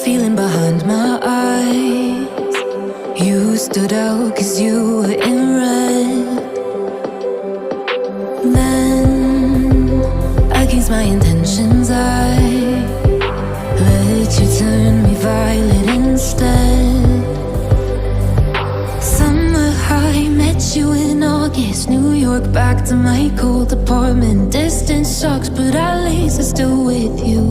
feeling behind my eyes. You stood out 'cause you were in red. Then, against my intentions, I let you turn me violet instead. Summer high, met you in August. New York, back to my cold apartment. Distance sucks, but at least I'm still with you.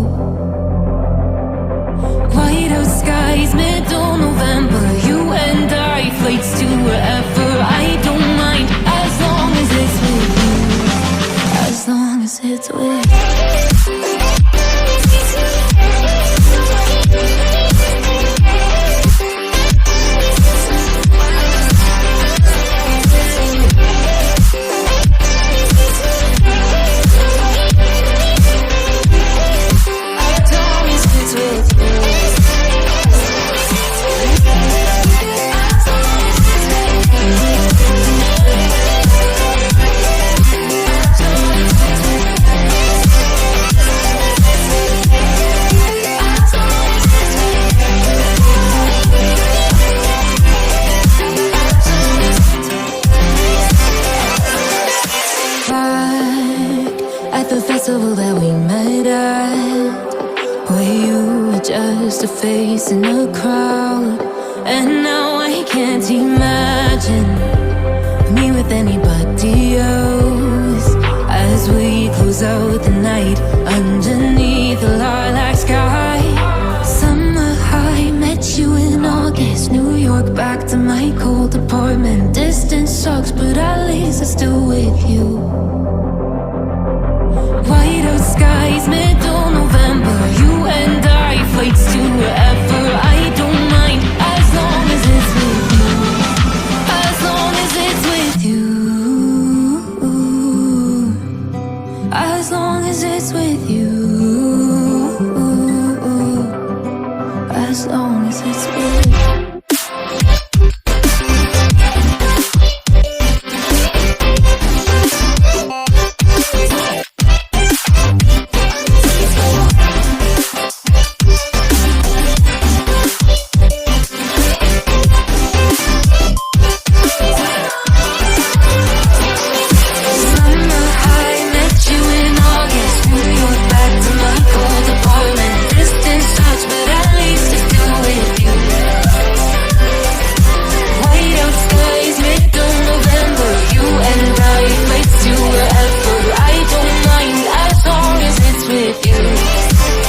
White out skies, middle November. You and I, flights to wherever. I don't mind, as long as it's with you. As long as it's with you. That we met at, where you were just a face in a crowd. And now I can't imagine me with anybody else. As we close out the night underneath the lilac sky. Summer high, met you in August. New York, back to my cold apartment. Distance sucks, but at least I'm still with you.